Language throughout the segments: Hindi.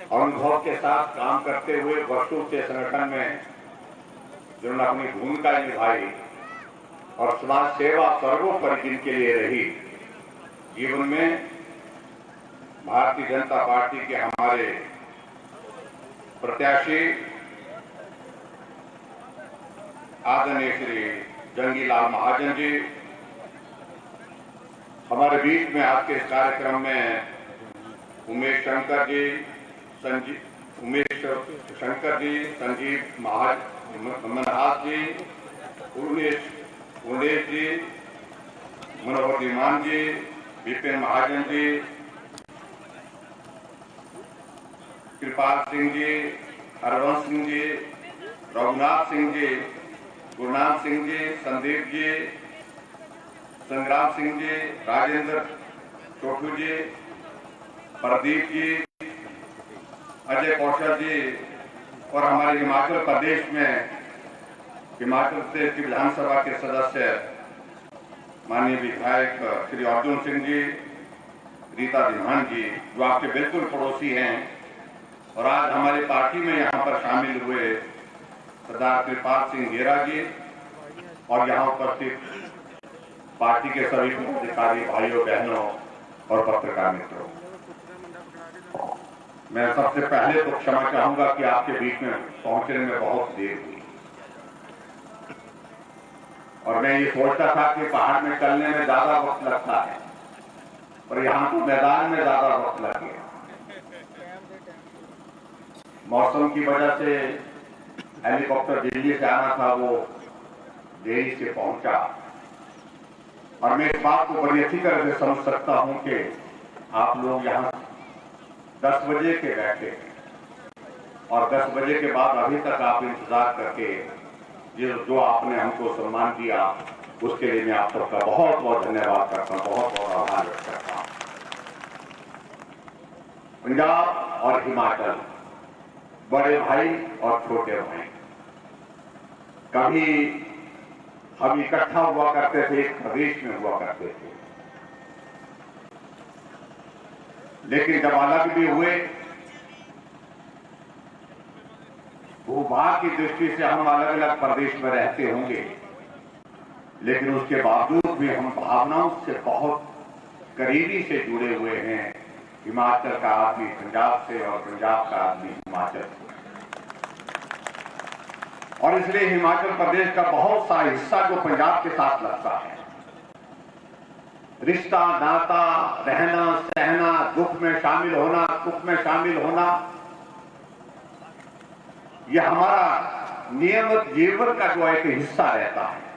अनुभव के साथ काम करते हुए वर्षों से संगठन में जिन्होंने अपनी भूमिका निभाई और समाज सेवा सर्वोपरि जिनके लिए रही, जीवन में भारतीय जनता पार्टी के हमारे प्रत्याशी आदरणीय श्री जंगीलाल महाजन जी हमारे बीच में आज के इस कार्यक्रम में उमेश शंकर जी, संजीव मनहास जी, उमेश जी, मनोहर मान जी, विपिन महाजन जी, कृपाल सिंह जी, हरवंश सिंह जी, रघुनाथ सिंह जी, गुरनाम सिंह जी, संदीप जी, संग्राम सिंह जी, राजेंद्र चोटू जी, प्रदीप जी, अजय कौशल जी और हमारे हिमाचल प्रदेश में हिमाचल प्रदेश की विधानसभा के सदस्य माननीय विधायक श्री अर्जुन सिंह जी, रीता दिन्हान जी, जो आपके बिल्कुल पड़ोसी हैं और आज हमारी पार्टी में यहाँ पर शामिल हुए सरदार कृपाल सिंह गेरा जी और यहाँ उपस्थित पार्टी के सभी पदाधिकारी भाइयों बहनों और पत्रकार मित्रों, मैं सबसे पहले तो क्षमा चाहूंगा कि आपके बीच में पहुंचने में बहुत देर हुई और मैं ये सोचता था कि पहाड़ में चलने में ज्यादा वक्त लगता है और यहाँ तो मैदान में ज्यादा वक्त लग गया। मौसम की वजह से हेलीकॉप्टर दिल्ली से आना था, वो देरी से पहुंचा और मैं इस बात को बड़ी अच्छी तरह से समझ सकता हूं कि आप लोग यहां 10 बजे के बैठे और 10 बजे के बाद अभी तक आप इंतजार करके ये जो आपने हमको सम्मान दिया उसके लिए मैं आप सबका बहुत बहुत धन्यवाद करता हूं, बहुत बहुत आभार व्यक्त करता हूं। पंजाब और हिमाचल बड़े भाई और छोटे भाई, कभी हम इकट्ठा हुआ करते थे, एक प्रदेश में हुआ करते थे, लेकिन जब अलग भी हुए भूभाग की दृष्टि से हम अलग अलग प्रदेश में रहते होंगे, लेकिन उसके बावजूद भी हम भावनाओं से बहुत करीबी से जुड़े हुए हैं। हिमाचल का आदमी पंजाब से और पंजाब का आदमी हिमाचल से, और इसलिए हिमाचल प्रदेश का बहुत सा हिस्सा जो पंजाब के साथ लगता है, रिश्ता नाता, रहना सहना, दुख में शामिल होना, सुख में शामिल होना, यह हमारा नियमित जीवन का जो एक हिस्सा रहता है।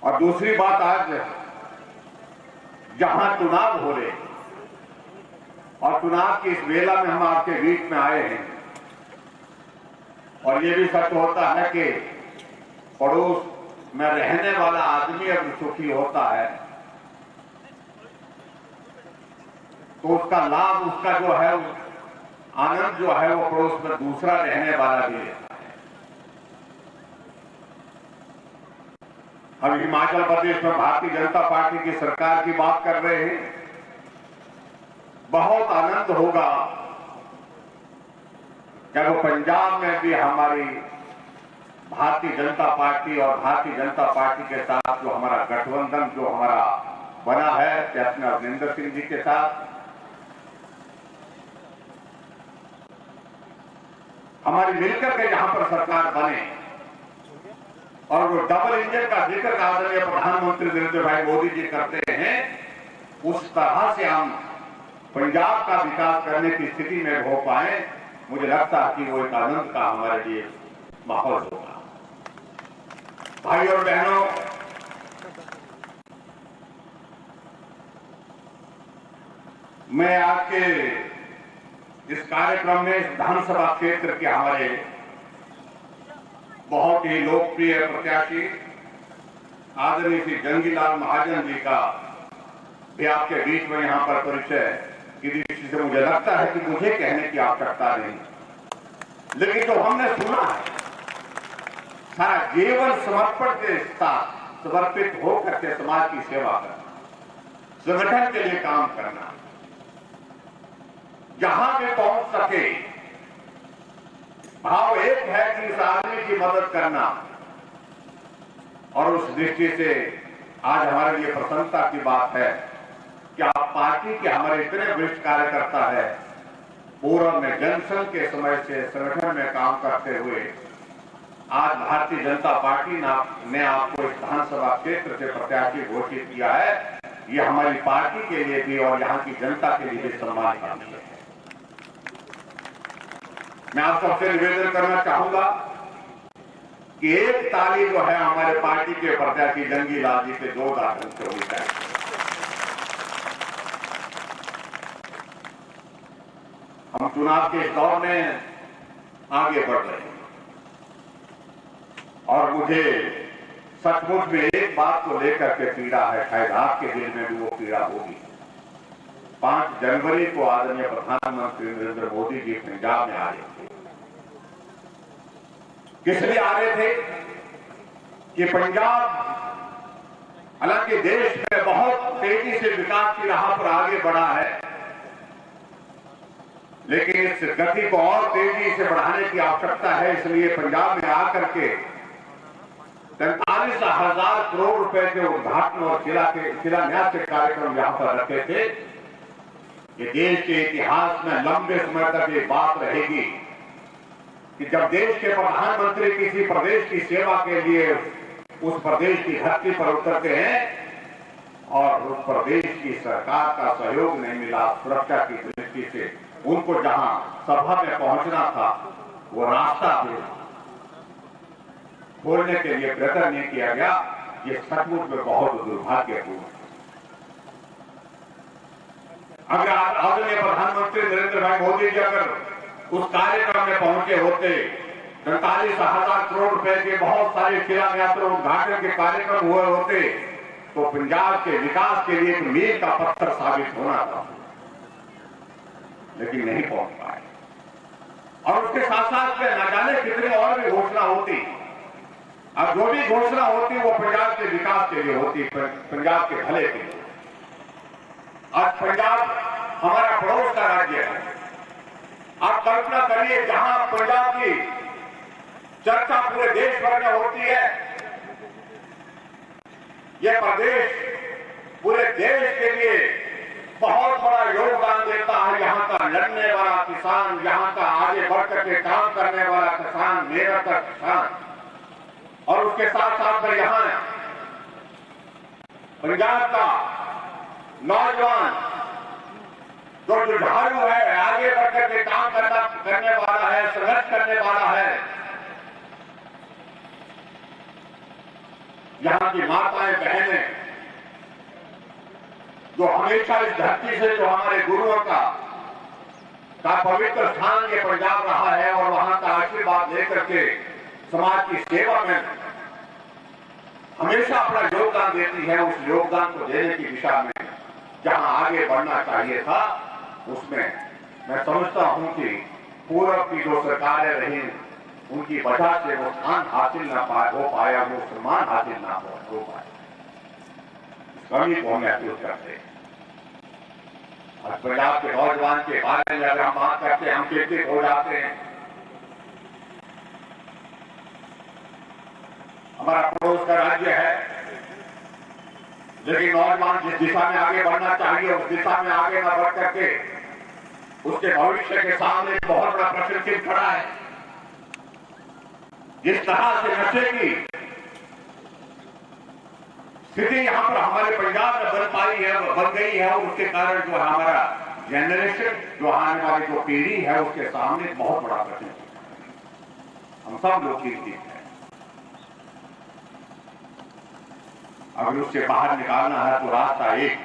और दूसरी बात, आज जहां चुनाव हो रहे और चुनाव की इस वेला में हम आपके बीच में आए हैं, और ये भी सच होता है कि पड़ोस में रहने वाला आदमी अगर सुखी होता है तो उसका लाभ, उसका जो है आनंद जो है वो पड़ोस में दूसरा रहने वाला भी लेता है। हम हिमाचल प्रदेश में भारतीय जनता पार्टी की सरकार की बात कर रहे हैं। बहुत आनंद होगा जब पंजाब में भी हमारी भारतीय जनता पार्टी और भारतीय जनता पार्टी के साथ जो हमारा गठबंधन जो हमारा बना है कैप्टन अमरिंदर सिंह जी के साथ, हमारी मिलकर के यहां पर सरकार बने और वो डबल इंजन का जिक्र आदरणीय प्रधानमंत्री नरेंद्र भाई मोदी जी करते हैं, उस तरह से हम पंजाब का विकास करने की स्थिति में हो पाए, मुझे लगता है कि वो एक आनंद का हमारे लिए माहौल होगा। भाई और बहनों, मैं आपके इस कार्यक्रम में विधानसभा क्षेत्र के हमारे बहुत ही लोकप्रिय प्रत्याशी आदरणीय श्री जंगीलाल महाजन जी का भी आपके बीच में यहां पर परिचय की दृष्टि से मुझे लगता है कि मुझे कहने की आवश्यकता नहीं, लेकिन जो हमने सुना है सारा जीवन समर्पण के साथ समर्पित होकर के समाज की सेवा करना, संगठन के लिए काम करना, जहां भी पहुंच सके भाव एक है कि इस आदमी की मदद करना। और उस दृष्टि से आज हमारे लिए प्रसन्नता की बात है कि आप पार्टी के हमारे इतने वरिष्ठ कार्यकर्ता है, पूर्व में जनसंघ के समय से संगठन में काम करते हुए आज भारतीय जनता पार्टी ने आपको इस विधानसभा क्षेत्र से प्रत्याशी घोषित किया है। ये हमारी पार्टी के लिए भी और यहाँ की जनता के लिए भी सम्मान का विषय है। मैं आप सबसे निवेदन करना चाहूंगा कि एक ताली जो है हमारे पार्टी के प्रत्याशी जंगी लाल जी से जोरदार ढंग से होनी चाहिए। हम चुनाव के दौर में आगे बढ़ रहे हैं और मुझे सचमुच में एक बात को लेकर के पीड़ा है, शायद आपके दिल में भी वो पीड़ा होगी। 5 जनवरी को आदरणीय प्रधानमंत्री नरेंद्र मोदी जी पंजाब में आ रहे थे। किस लिए आ रहे थे कि पंजाब हालांकि देश में बहुत तेजी से विकास की राह पर आगे बढ़ा है, लेकिन इस गति को और तेजी से बढ़ाने की आवश्यकता है। इसलिए पंजाब में आकर के 43,000 करोड़ रुपए के उद्घाटन और शिलान्यास के कार्यक्रम यहां पर रखे थे। ये देश के इतिहास में लंबे समय तक ये बात रहेगी कि जब देश के प्रधानमंत्री किसी प्रदेश की सेवा के लिए उस प्रदेश की धरती पर उतरते हैं और उस प्रदेश की सरकार का सहयोग नहीं मिला सुरक्षा की दृष्टि से, उनको जहां सभा में पहुंचना था वो रास्ता भी खोलने के लिए प्रयत्न नहीं किया गया। ये सचमुच में बहुत दुर्भाग्यपूर्ण है। अगर आदरणीय प्रधानमंत्री नरेंद्र भाई मोदी जी अगर उस कार्यक्रम में पहुंचे होते, 43,000 करोड़ रुपए के बहुत सारे शिलान्यास और उद्घाटन के कार्यक्रम हुए होते, तो पंजाब के विकास के लिए एक मील का पत्थर साबित होना था, लेकिन नहीं पहुंच पाए। और उसके साथ साथ में न जाने कितनी और भी घोषणा होती, अब जो भी घोषणा होती वो पंजाब के विकास के लिए होती, पंजाब के भले के लिए। आज पंजाब हमारा पड़ोस का राज्य है। आप कल्पना करिए जहां पंजाब की चर्चा पूरे देश भर में होती है, यह प्रदेश पूरे देश के लिए बहुत बड़ा योगदान देता है। यहाँ का लड़ने वाला किसान, यहाँ का आगे बढ़कर के काम करने वाला किसान, मेहनत का किसान, और उसके साथ साथ में यहाँ पंजाब का नौजवान जो जुझारू है, आगे बढ़कर के काम करने वाला है, संघर्ष करने वाला है। यहाँ की माताएं बहनें जो हमेशा इस धरती से, जो हमारे गुरुओं का पवित्र स्थान ये पंजाब रहा है, और वहां का आशीर्वाद लेकर के समाज की सेवा में हमेशा अपना योगदान देती है। उस योगदान को देने की दिशा में जहां आगे बढ़ना चाहिए था, उसमें मैं समझता हूं कि पूर्व की जो सरकारें रही, उनकी वजह से वो स्थान हासिल ना हो पाया, वो सम्मान हासिल ना हो पाया। कमी को हम महसूस करते हैं। और पंजाब के नौजवान के बारे में अगर हम बात करते हैं, हम चिंतित हो जाते हैं। हमारा पड़ोस का राज्य है, लेकिन नौजवान जिस दिशा में आगे बढ़ना चाहिए उस दिशा में आगे न बढ़ करके उसके भविष्य के सामने बहुत बड़ा प्रश्न चिन्ह खड़ा है। जिस तरह से नशे की स्थिति यहाँ पर हमारे पंजाब में बन गई है, और उसके कारण जो हमारा जनरेशन, जो आने वाली जो पीढ़ी है, उसके सामने बहुत बड़ा प्रश्न है। हम सब लोग चिंतित हैं। अगर उससे बाहर निकालना है तो रास्ता एक,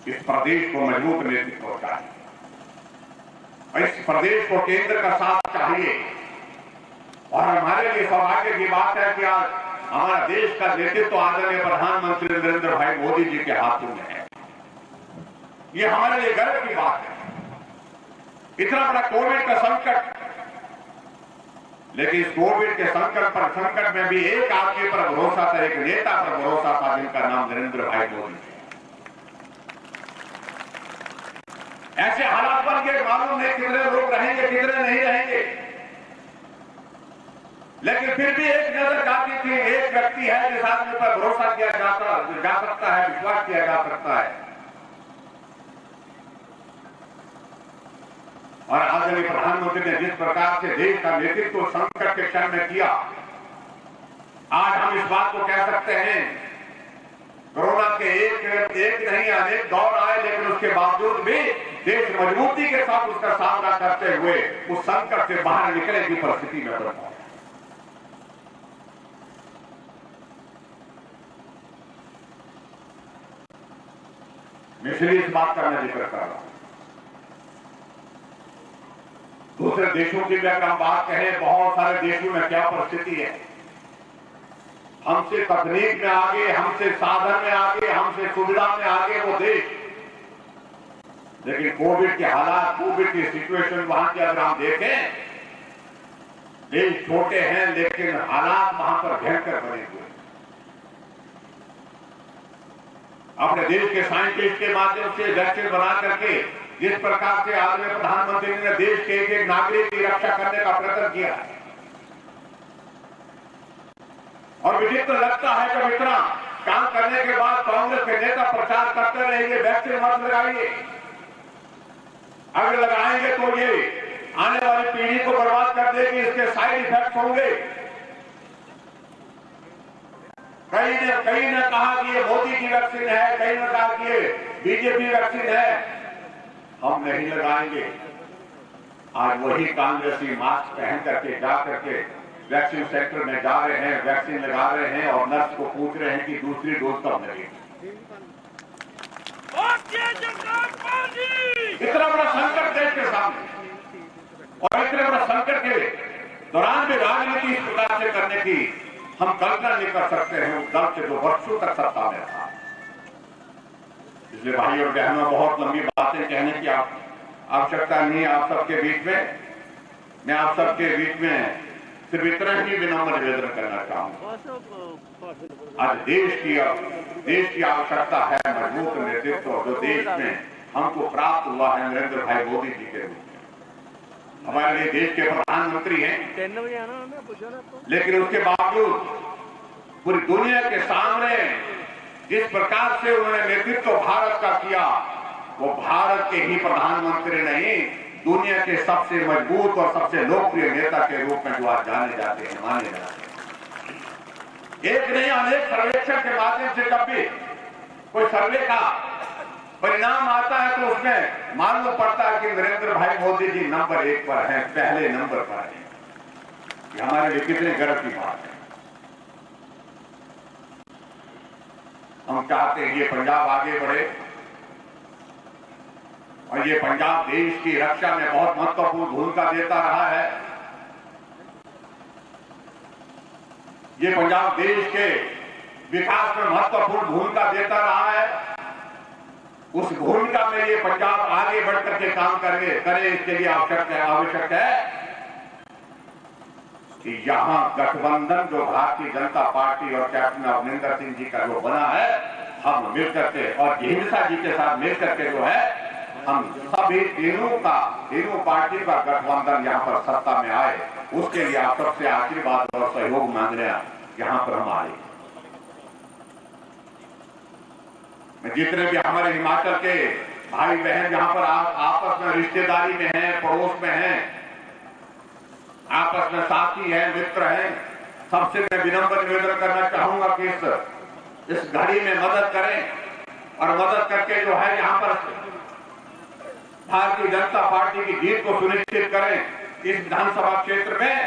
इस प्रदेश को मजबूत नेतृत्व चाहिए, और इस प्रदेश को केंद्र का साथ चाहिए। और हमारे लिए सौभाग्य की बात है कि आज हमारा देश का नेतृत्व आदरणीय प्रधानमंत्री नरेंद्र भाई मोदी जी के हाथों में है। ये हमारे लिए गर्व की बात है। इतना बड़ा कोविड का संकट लेकिन इस कोविड के संकट में भी एक आदमी पर भरोसा था, एक नेता पर भरोसा था, जिनका नाम नरेंद्र भाई मोदी। ऐसे हालात बन के मालूम नहीं कितने लोग रहेंगे, कितने नहीं रहेंगे, लेकिन फिर भी एक नजर जाती थी, एक व्यक्ति है जिस आदमी पर भरोसा किया जा सकता है, विश्वास किया जा सकता है। और आदरणीय प्रधानमंत्री ने जिस प्रकार से देश का नेतृत्व संकट के क्षण में किया, आज हम इस बात को कह सकते हैं, कोरोना के एक नहीं अनेक दौर आए, लेकिन उसके बावजूद भी देश मजबूती के साथ उसका सामना करते हुए उस संकट से बाहर निकलने की परिस्थिति में बना। मैं इसलिए इस बात का मैं जिक्र कर रहा हूं। दूसरे देशों की भी अगर हम बात करें, बहुत सारे देशों में क्या परिस्थिति है, हमसे तकनीक में आगे, हमसे साधन में आगे, हमसे सुविधा में आगे वो देश, लेकिन कोविड के हालात, कोविड की सिचुएशन वहां की अगर हम देखें, देश छोटे हैं लेकिन हालात वहां पर भयंकर बने हुए। अपने देश के साइंटिस्ट के माध्यम से वैक्सीन बना करके जिस प्रकार से आदरणीय प्रधानमंत्री ने देश के एक नागरिक की रक्षा करने का प्रयत्न किया, और विचित्र लगता है जब इतना काम करने के बाद कांग्रेस के नेता प्रचार करते रहेंगे वैक्सीन मत लगाइए, अगर लगाएंगे तो ये आने वाली पीढ़ी को बर्बाद कर देगी, इसके साइड इफेक्ट होंगे। कई ने कहा कि ये मोदी की वैक्सीन है, कई ने कहा कि ये बीजेपी वैक्सीन है, हम नहीं लगाएंगे। आज वही कांग्रेसी मास्क पहन करके जा करके वैक्सीन सेंटर में जा रहे हैं, वैक्सीन लगा रहे हैं और नर्स को पूछ रहे हैं कि दूसरी डोज कब लगेगी। इतना बड़ा संकट देश के सामने, और इतने बड़ा संकट के दौरान भी राजनीति इस प्रकार से करने की हम कल्पना नहीं कर सकते हैं उस दल से जो वर्षों तक सत्ता में था। इसलिए भाई और बहनों, बहुत लंबी बातें कहने की आवश्यकता नहीं है आप सबके बीच में। मैं आप सबके बीच में सिर्फ इतना ही विनम्र निवेदन करना चाहूंगा। आज देश की आवश्यकता है मजबूत नेतृत्व, जो देश में हमको प्राप्त हुआ है नरेंद्र भाई मोदी जी के रूप में। हमारे लिए देश के प्रधानमंत्री हैं, लेकिन उसके बावजूद पूरी दुनिया के सामने जिस प्रकार से उन्होंने नेतृत्व भारत का किया, वो भारत के ही प्रधानमंत्री नहीं, दुनिया के सबसे मजबूत और सबसे लोकप्रिय नेता के रूप में जो आज जाने जाते हैं, माने जाते हैं। एक नहीं अनेक सर्वेक्षण के माध्यम से जब भी कोई सर्वे का परिणाम आता है तो उसमें मालूम पड़ता है कि नरेंद्र भाई मोदी जी नंबर 1 पर हैं, पहले नंबर पर हैं। ये हमारे लिए कितने गर्व की बात है। हम चाहते हैं ये पंजाब आगे बढ़े, और ये पंजाब देश की रक्षा में बहुत महत्वपूर्ण भूमिका देता रहा है। ये पंजाब देश के विकास में महत्वपूर्ण भूमिका देता रहा है। उस भूमिका में ये पंजाब आगे बढ़कर के काम करे, इसके लिए आवश्यक है कि यहां गठबंधन जो भारतीय जनता पार्टी और कैप्टन अमरिंदर सिंह जी का जो बना है, हम मिलकर के और हिंसा जी के साथ मिलकर के जो है, हम सभी तीनों पार्टी का गठबंधन यहाँ पर सत्ता में आए, उसके लिए आप सबसे आशीर्वाद और सहयोग मांगने यहाँ पर हम आए। जितने भी हमारे हिमाचल के भाई बहन यहाँ पर आपस में रिश्तेदारी में हैं, पड़ोस में हैं, आपस में साथी हैं, मित्र हैं, सबसे मैं विनम्र निवेदन करना चाहूंगा कि इस घड़ी में मदद करें, और मदद करके जो है यहाँ पर भारतीय जनता पार्टी की जीत को सुनिश्चित करें इस विधानसभा क्षेत्र में।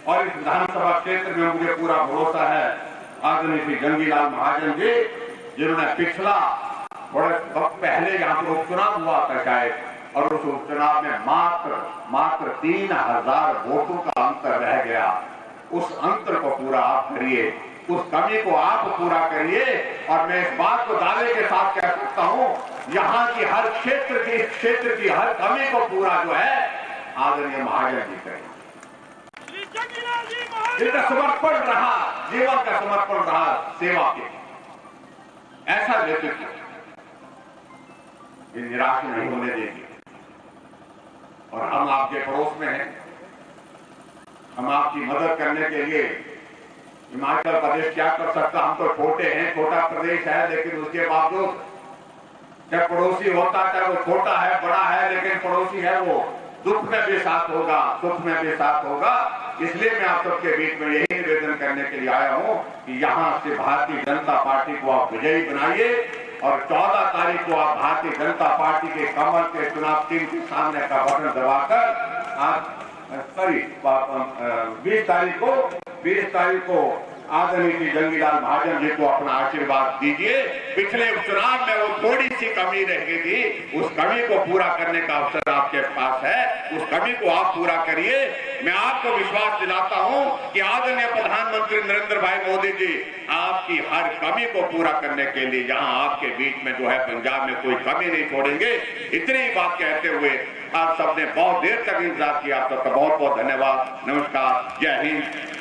और इस विधानसभा क्षेत्र में मुझे पूरा भरोसा है आदरणीय श्री जंगीलाल महाजन जी, जिन्होंने पिछला बड़े वक्त पहले यहाँ पर उपचुनाव हुआ था शायद, और उस उपचुनाव में मात्र 3000 वोटों का अंतर रह गया। उस अंतर को पूरा आप करिए, उस कमी को आप पूरा करिए। और मैं इस बात को दावे के साथ कह सकता हूं, यहाँ की हर क्षेत्र की हर कमी को पूरा जो है आदरणीय महाजन जी करें। इनका समर्पण रहा, जीवन का समर्पण रहा सेवा के। ऐसा नेतृत्व ये निराश नहीं होने देंगे। और हम आपके पड़ोस में हैं, हम आपकी मदद करने के लिए हिमाचल प्रदेश क्या कर सकता, हम तो छोटे हैं, छोटा प्रदेश है, लेकिन उसके बावजूद जब पड़ोसी होता है, चाहे वो छोटा है बड़ा है, लेकिन पड़ोसी है, वो दुख में भी साथ होगा, सुख में भी साथ होगा। इसलिए मैं आप सबके बीच में यही निवेदन करने के लिए आया हूं कि यहां से भारतीय जनता पार्टी को आप विजयी बनाइए और 14 तारीख को आप भारतीय जनता पार्टी के कमल के चुनाव चिन्ह के सामने का बटन दबाकर आप 20 तारीख को आदरणीय श्री जंगीलाल महाजन जी को अपना आशीर्वाद दीजिए। पिछले उपचुनाव में वो थोड़ी सी कमी रह गई थी, उस कमी को पूरा करने का अवसर आपके पास है, उस कमी को आप पूरा करिए। मैं आपको विश्वास दिलाता हूं कि आदरणीय प्रधानमंत्री नरेंद्र भाई मोदी जी आपकी हर कमी को पूरा करने के लिए जहां आपके बीच में जो है पंजाब में कोई कमी नहीं छोड़ेंगे। इतनी ही बात कहते हुए आप सबने बहुत देर तक इंतजार किया, आप सबका बहुत बहुत धन्यवाद। नमस्कार, जय हिंद।